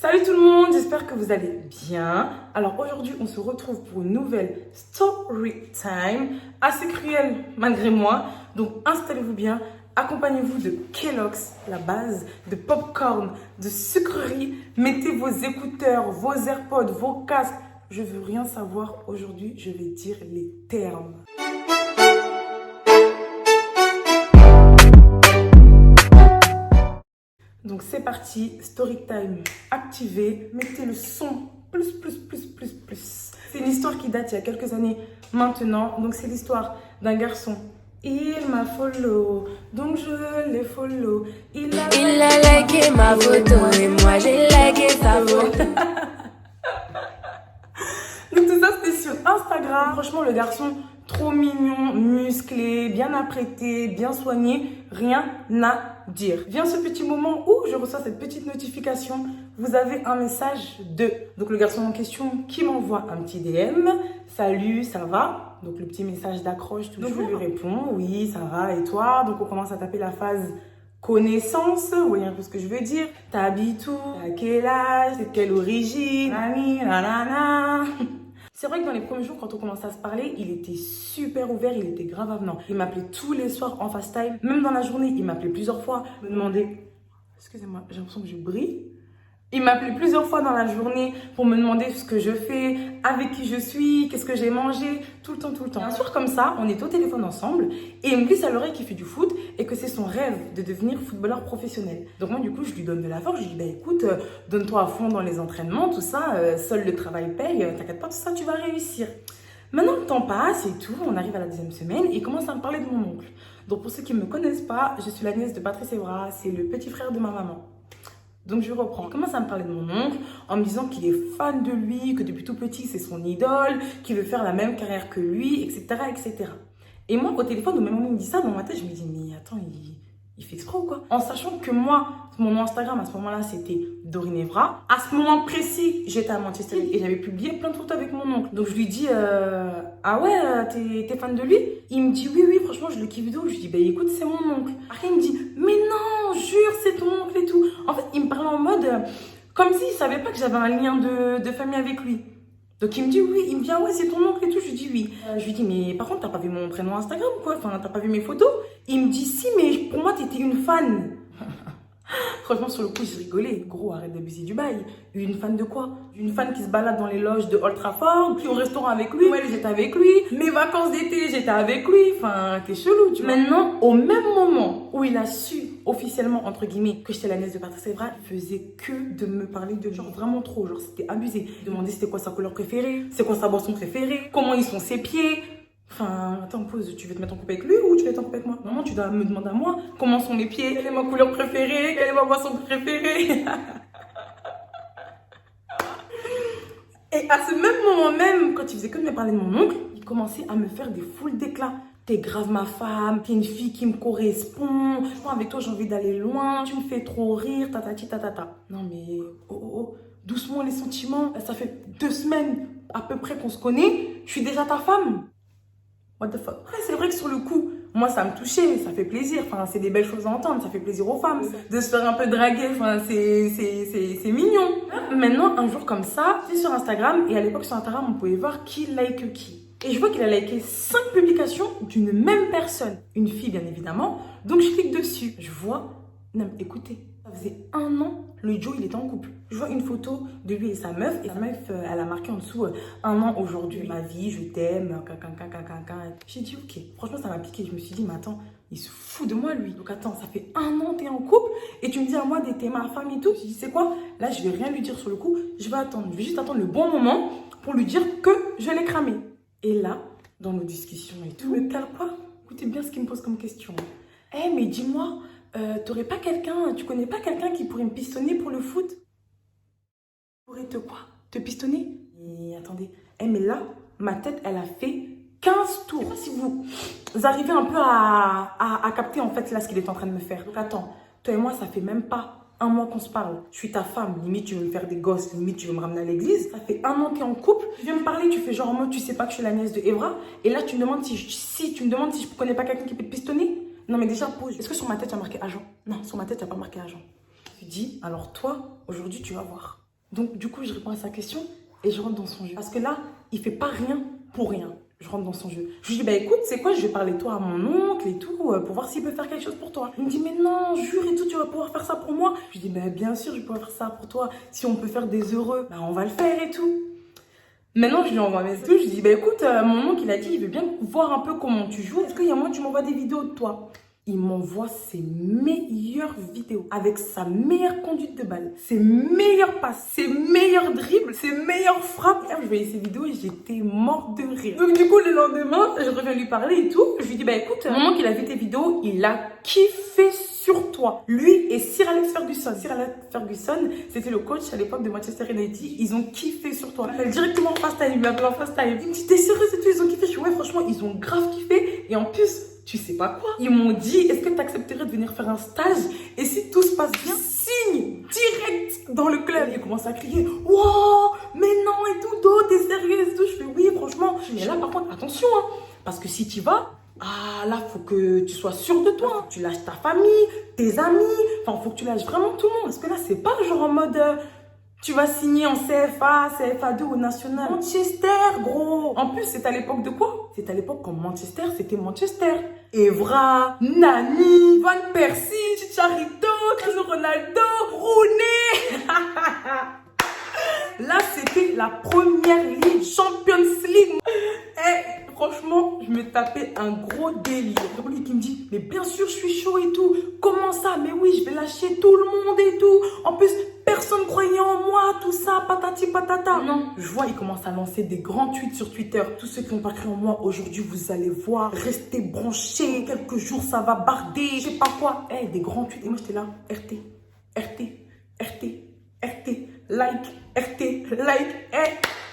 Salut tout le monde, j'espère que vous allez bien. Alors aujourd'hui, on se retrouve pour une nouvelle story time, assez cruelle malgré moi. Donc installez-vous bien, accompagnez-vous de Kellogg's, la base, de popcorn, de sucreries. Mettez vos écouteurs, vos AirPods, vos casques. Je veux rien savoir. Aujourd'hui, je vais dire les termes. Donc c'est parti, story time activé, mettez le son plus. C'est une histoire qui date il y a quelques années maintenant, donc c'est l'histoire d'un garçon. Il m'a follow, donc je l'ai follow. Il a liké ma photo et moi j'ai liké sa photo. Donc tout ça c'était sur Instagram. Franchement le garçon trop mignon, musclé, bien apprêté, bien soigné, rien à dire. Vient ce petit moment où je reçois cette petite notification. Vous avez un message de... Donc le garçon en question qui m'envoie un petit DM. Salut, ça va? Donc le petit message d'accroche. Donc je lui réponds, oui, ça va. Et toi? Donc on commence à taper la phase connaissance. Vous voyez un peu ce que je veux dire. T'habites où? T'as quel âge? C'est quelle origine? C'est vrai que dans les premiers jours, quand on commençait à se parler, il était super ouvert, il était grave avenant. Il m'appelait tous les soirs en FaceTime. Même dans la journée, il m'appelait plusieurs fois. Me demandait... Excusez-moi, j'ai l'impression que je brille. Il m'appelait plusieurs fois dans la journée pour me demander ce que je fais, avec qui je suis, qu'est-ce que j'ai mangé, tout le temps. Un soir comme ça, on est au téléphone ensemble et il me glisse à l'oreille qu'il fait du foot et que c'est son rêve de devenir footballeur professionnel. Donc moi, du coup, je lui donne de la force. Je lui dis, bah écoute, donne-toi à fond dans les entraînements, tout ça, seul le travail paye, t'inquiète pas, tout ça, tu vas réussir. Maintenant, le temps passe et tout, on arrive à la 10e semaine et il commence à me parler de mon oncle. Donc pour ceux qui ne me connaissent pas, je suis la nièce de Patrice Evra, c'est le petit frère de ma maman. Donc je reprends. Il commence à me parler de mon oncle en me disant qu'il est fan de lui, que depuis tout petit c'est son idole, qu'il veut faire la même carrière que lui, etc. Et moi au téléphone, au même moment où il me dit ça, dans ma tête je me dis mais attends, il fait exprès ou quoi? En sachant que moi, mon nom Instagram à ce moment-là c'était Dorine Evra. À ce moment précis, j'étais à Manchester et j'avais publié plein de photos avec mon oncle. Donc je lui dis ah ouais, t'es fan de lui? Il me dit oui, franchement je le kiffe d'où. Je lui dis bah écoute, c'est mon oncle. Après il me dit mais non, jure, c'est ton oncle et tout. En fait, il me parlait en mode comme s'il savait pas que j'avais un lien de famille avec lui. Donc il me dit oui, il me dit ah ouais, c'est ton oncle et tout. Je lui dis oui. Je lui dis mais par contre, t'as pas vu mon prénom Instagram ou quoi? Enfin, t'as pas vu mes photos? Il me dit si, mais pour moi, t'étais une fan. Franchement, sur le coup, je rigolais. Gros, arrête d'abuser du bail. Une fan de quoi? Une fan qui se balade dans les loges de Old Trafford, puis au restaurant avec lui. Ouais, j'étais avec lui. Mes vacances d'été, j'étais avec lui. Enfin, t'es chelou, tu vois. Maintenant, au même moment où il a su officiellement, entre guillemets, que j'étais la nièce de Patrice Evra, il faisait que de me parler de genre vraiment trop. Genre, c'était abusé. Il demandait c'était quoi sa couleur préférée, c'est quoi sa boisson préférée, comment ils sont ses pieds. Enfin, attends, pause, tu veux te mettre en couple avec lui ou tu veux être en couple avec moi? Maman, tu dois me demander à moi comment sont mes pieds, quelle est ma couleur préférée, quelle est ma boisson préférée. Et à ce même moment même, quand il faisait que de me parler de mon oncle, il commençait à me faire des foules d'éclats. T'es grave ma femme, t'es une fille qui me correspond, avec toi j'ai envie d'aller loin, tu me fais trop rire, tatati tatata. Non mais, oh, doucement les sentiments, ça fait 2 semaines à peu près qu'on se connaît, je suis déjà ta femme. What the fuck? Ouais, c'est vrai que sur le coup, moi ça me touchait, ça fait plaisir, enfin c'est des belles choses à entendre, ça fait plaisir aux femmes de se faire un peu draguer, enfin c'est mignon. Maintenant, un jour comme ça, c'est sur Instagram et à l'époque sur Instagram on pouvait voir qui like qui. Et je vois qu'il a liké 5 publications d'une même personne, une fille bien évidemment, donc je clique dessus. Je vois, non mais écoutez, ça faisait 1 an, le Joe il était en couple. Je vois une photo de lui et sa meuf elle a marqué en dessous 1 an aujourd'hui, ma vie, je t'aime, J'ai dit ok, franchement ça m'a piqué, je me suis dit mais attends, il se fout de moi lui. Donc attends, ça fait 1 an t'es en couple et tu me dis à moi d'être ma femme et tout. J'ai dit c'est quoi? Là je vais rien lui dire sur le coup, je vais juste attendre le bon moment pour lui dire que je l'ai cramé. Et là, dans nos discussions et tout, mais calme pas, écoutez bien ce qu'il me pose comme question. Eh mais dis-moi, t'aurais pas quelqu'un, tu connais pas quelqu'un qui pourrait me pistonner pour le foot? Pourrait te quoi? Te pistonner? Et attendez, mais là, ma tête, elle a fait 15 tours. Si vous arrivez un peu à capter en fait là ce qu'il est en train de me faire. Donc attends, toi et moi, ça fait même pas 1 mois qu'on se parle. Je suis ta femme, limite tu veux me faire des gosses, limite tu veux me ramener à l'église. Ça fait 1 an que t'es en couple, tu viens me parler, tu fais genre en mode tu sais pas que je suis la nièce de Evra. Et là tu me demandes si je connais pas quelqu'un qui peut te pistonner. Non mais déjà pause, est-ce que sur ma tête il y a marqué agent? Non, sur ma tête il n'y a pas marqué agent. Je lui dis, alors toi, aujourd'hui tu vas voir. Donc, du coup, je réponds à sa question et je rentre dans son jeu. Parce que là, il fait pas rien pour rien. Je rentre dans son jeu. Je lui dis, bah écoute, c'est quoi, je vais parler de toi à mon oncle et tout, pour voir s'il peut faire quelque chose pour toi. Il me dit, mais non, jure et tout, tu vas pouvoir faire ça pour moi. Je lui dis, bah bien sûr, je vais pouvoir faire ça pour toi. Si on peut faire des heureux, bah on va le faire et tout. Maintenant, je lui envoie un message. Je lui dis, bah écoute, mon oncle, il a dit, il veut bien voir un peu comment tu joues. Est-ce qu'il y a moyen que tu m'envoies des vidéos de toi? Il m'envoie ses meilleures vidéos avec sa meilleure conduite de balle, ses meilleures passes, ses meilleurs dribbles, ses meilleures frappes. Et je voyais ces vidéos et j'étais morte de rire. Donc du coup, le lendemain, je reviens lui parler et tout. Je lui dis, bah écoute, moment qu'il a vu tes vidéos, il a kiffé sur toi. Lui et Sir Alex Ferguson. Sir Alex Ferguson, c'était le coach à l'époque de Manchester United. Ils ont kiffé sur toi. Il m'appelle directement en FaceTime. Il m'appelle en FaceTime. Il me dit, t'es sérieuse et tout, ils ont kiffé. Je dis, ouais, franchement, ils ont grave kiffé. Et en plus, tu sais pas quoi. Ils m'ont dit, est-ce que tu accepterais de venir faire un stage? Et si tout se passe bien, signe direct dans le club. Il commence à crier, wow, mais non et tout, Do, t'es sérieuse et tout. Je fais oui, franchement. Mais là, par contre, attention, hein, parce que si tu vas, ah là, faut que tu sois sûr de toi. Faut que tu lâches ta famille, tes amis. Enfin, faut que tu lâches vraiment tout le monde. Parce que là, c'est pas genre en mode. Tu vas signer en CFA, CFA2 au national. Manchester, gros. En plus, c'est à l'époque de quoi? C'est à l'époque quand Manchester, c'était Manchester. Evra, Nani, Van Persie, Chicharito, Cristiano Ronaldo, Rooney. Là, c'était la première ligue, Champions League. Et franchement, je me tapais un gros délire. Donc lui qui me dit, mais bien sûr, je suis chaud et tout. Comment ça? Mais oui, je vais lâcher tout le monde et tout. En plus, personne croyait en moi, tout ça, patati patata. Non, je vois, il commence à lancer des grands tweets sur Twitter. Tous ceux qui n'ont pas cru en moi, aujourd'hui, vous allez voir, restez branchés. Quelques jours, ça va barder, je sais pas quoi. Eh, des grands tweets. Et moi, j'étais là, RT, RT, RT, RT, like, RT, like,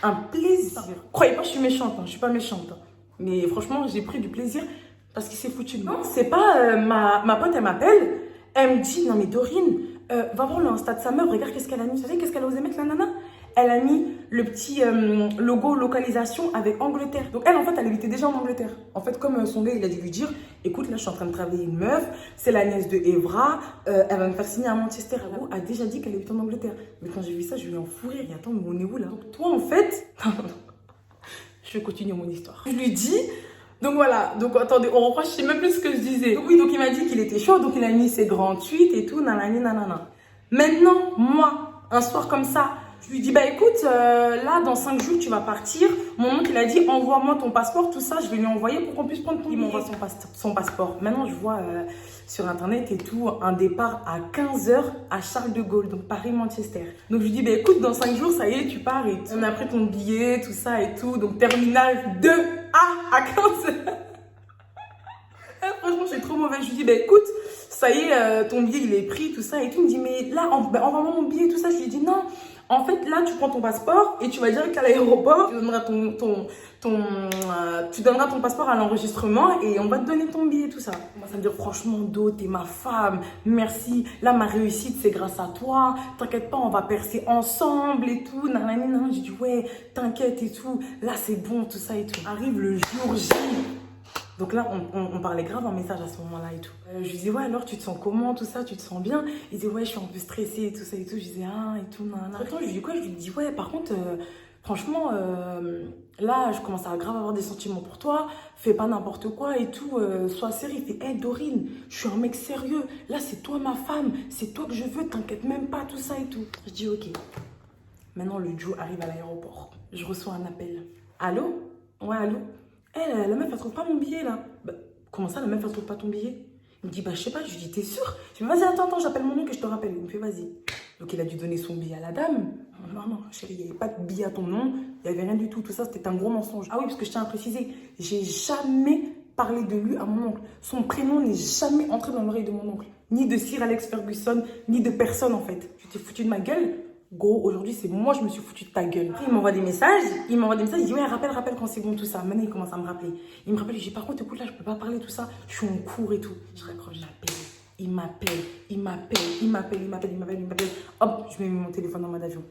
un plaisir. Croyez pas, je suis méchante, hein. Je suis pas méchante. Hein. Mais franchement, j'ai pris du plaisir parce qu'il s'est foutu de moi. Non, c'est pas ma pote, elle m'appelle. Elle me dit, non mais Dorine, va voir le Insta de sa meuf, regarde qu'est-ce qu'elle a mis. Vous savez qu'est-ce qu'elle a osé mettre la nana? Elle a mis le petit logo localisation avec Angleterre. Donc elle, en fait, elle était déjà en Angleterre. En fait, comme son gars, il a dû lui dire, écoute, là, je suis en train de travailler une meuf, c'est la nièce de Evra, elle va me faire signer à Manchester. Elle a déjà dit qu'elle était en Angleterre. Mais quand j'ai vu ça, je lui ai en fou rire. Et attends, mais on est où là? Donc toi, en fait, je vais continuer mon histoire. Je lui dis, donc voilà, donc attendez, on reprend, je sais même plus ce que je disais. Donc oui, donc il m'a dit qu'il était chaud, donc il a mis ses grands tweets et tout, nanani, nanana. Maintenant, moi, un soir comme ça, je lui dis, bah écoute, là, dans 5 jours, tu vas partir. Mon oncle, il a dit, envoie-moi ton passeport, tout ça, je vais lui envoyer pour qu'on puisse prendre ton billet. Il m'envoie son passeport. Maintenant, je vois sur Internet et tout, un départ à 15h à Charles de Gaulle, donc Paris-Manchester. Donc, je lui dis, bah écoute, dans 5 jours, ça y est, tu pars et on a pris ton billet, tout ça et tout. Donc, terminal 2A à 15h. Franchement, je suis trop mauvaise. Je lui dis, bah écoute, ça y est, ton billet, il est pris, tout ça et tout. Il me dit, mais là, envoie-moi mon billet, tout ça. Je lui dis, non. En fait, là, tu prends ton passeport et tu vas direct à l'aéroport. Tu donneras tu donneras ton passeport à l'enregistrement et on va te donner ton billet, tout ça. Moi, ça me dit, franchement, Do, t'es ma femme. Merci. Là, ma réussite, c'est grâce à toi. T'inquiète pas, on va percer ensemble et tout. Nanani, nanani. J'ai dit, ouais, t'inquiète et tout. Là, c'est bon, tout ça et tout. Arrive le jour J. Donc là, on parlait grave en message à ce moment-là et tout. Je lui disais, ouais, alors tu te sens comment, tout ça, tu te sens bien? Il disait, ouais, je suis un peu stressée et tout ça et tout. Je disais, ah, et tout, nanana. Après, je lui dis quoi? Je lui dis, ouais, par contre, franchement, là, je commence à grave avoir des sentiments pour toi. Fais pas n'importe quoi et tout. Sois sérieux. Il fait, hey, Dorine, je suis un mec sérieux. Là, c'est toi ma femme. C'est toi que je veux. T'inquiète même pas, tout ça et tout. Je dis, ok. Maintenant, le Joe arrive à l'aéroport. Je reçois un appel. Allô? Ouais, allô? La meuf, elle trouve pas mon billet, là. Bah, comment ça, la meuf, elle trouve pas ton billet? Il me dit, bah, je sais pas. Je lui dis, t'es sûr? Je lui dis, vas-y, attends, j'appelle mon oncle et je te rappelle. Il me fait, vas-y. Donc, il a dû donner son billet à la dame. Non, chérie, il n'y avait pas de billet à ton nom. Il n'y avait rien du tout. Tout ça, c'était un gros mensonge. Ah oui, parce que je tiens à préciser, j'ai jamais parlé de lui à mon oncle. Son prénom n'est jamais entré dans l'oreille de mon oncle. Ni de Sir Alex Ferguson, ni de personne, en fait. Tu t'es foutu de ma gueule? Go, aujourd'hui, c'est moi, je me suis foutu de ta gueule. Après, il m'envoie des messages, il dit, ouais, rappelle quand c'est bon, tout ça. Maintenant, il commence à me rappeler. Il me rappelle, je dis, par contre, écoute, là, je peux pas parler, tout ça. Je suis en cours et tout. Je raccroche, j'appelle. Il m'appelle. Hop, je mets mon téléphone en mode avion.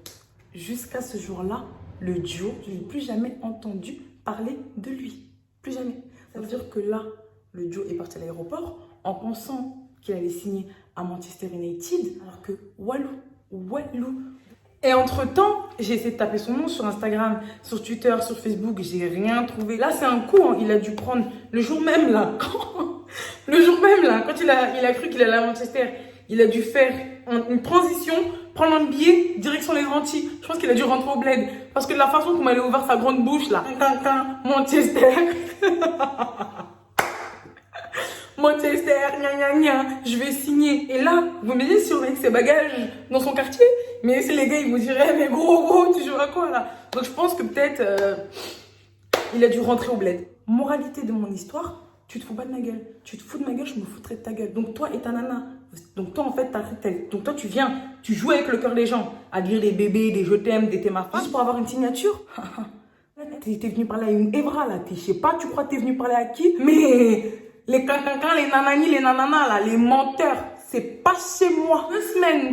Jusqu'à ce jour-là, le duo, je n'ai plus jamais entendu parler de lui. Plus jamais. Ça veut dire que là, le duo est parti à l'aéroport en pensant qu'il allait signer à Manchester United, alors que Walou, Et entre-temps, j'ai essayé de taper son nom sur Instagram, sur Twitter, sur Facebook, j'ai rien trouvé. Là, c'est un coup, hein, il a dû prendre le jour même, là, le jour même, là, quand il a cru qu'il allait à Manchester, il a dû faire une transition, prendre un billet, direction les Antilles. Je pense qu'il a dû rentrer au bled. Parce que de la façon qu'on allait ouvert sa grande bouche, là, Manchester. Manchester, je vais signer. Et là, vous me dites si on met ses bagages dans son quartier. Mais c'est les gars, ils vous diraient, mais gros, tu joues à quoi là? Donc je pense que peut-être il a dû rentrer au bled. Moralité de mon histoire, tu te fous pas de ma gueule. Tu te fous de ma gueule, je me foutrais de ta gueule. Donc toi et ta nana. Donc toi en fait, donc toi tu viens, tu joues avec le cœur des gens. À dire des bébés, des je t'aime, des t'es ma femme. Juste pour avoir une signature. T'es venu parler à une Evra là. Je sais pas, tu crois que t'es venu parler à qui? Mais les cancans, les nanani, les nananas là, les menteurs. C'est pas chez moi.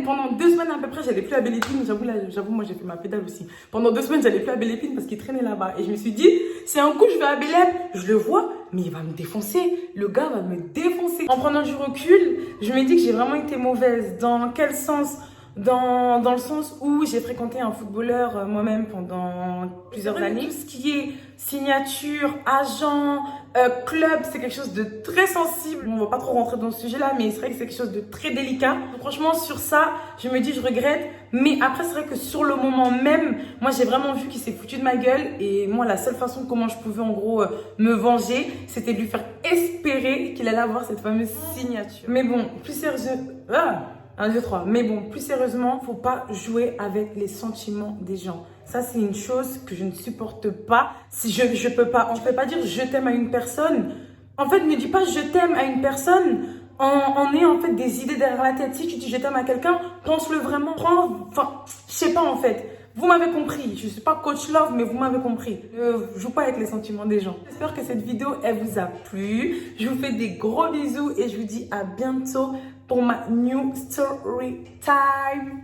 Pendant 2 semaines à peu près, j'allais plus à Belle Épine. J'avoue, moi j'ai fait ma pédale aussi. Pendant 2 semaines, j'allais plus à Belle Épine parce qu'il traînait là-bas. Et je me suis dit, c'est un coup, je vais à Belle Épine, je le vois, mais il va me défoncer. Le gars va me défoncer. En prenant du recul, je me dis que j'ai vraiment été mauvaise. Dans quel sens? Dans le sens où j'ai fréquenté un footballeur moi-même pendant plusieurs années. Tout ce qui est signature, agent, club, c'est quelque chose de très sensible. On va pas trop rentrer dans ce sujet-là, mais c'est vrai que c'est quelque chose de très délicat. Donc, franchement, sur ça, je me dis, je regrette. Mais après, c'est vrai que sur le moment même, moi, j'ai vraiment vu qu'il s'est foutu de ma gueule. Et moi, la seule façon comment je pouvais, en gros, me venger, c'était de lui faire espérer qu'il allait avoir cette fameuse signature. Mais bon, plus sérieusement... 1, 2, 3. Mais bon, plus sérieusement, faut pas jouer avec les sentiments des gens. Ça, c'est une chose que je ne supporte pas. Si je peux pas dire je t'aime à une personne. En fait, ne dis pas je t'aime à une personne en ayant en fait des idées derrière la tête. Si tu dis je t'aime à quelqu'un, pense-le vraiment. Je sais pas en fait. Vous m'avez compris. Je suis pas coach love, mais vous m'avez compris. Je joue pas avec les sentiments des gens. J'espère que cette vidéo, elle vous a plu. Je vous fais des gros bisous et je vous dis à bientôt pour ma new story time.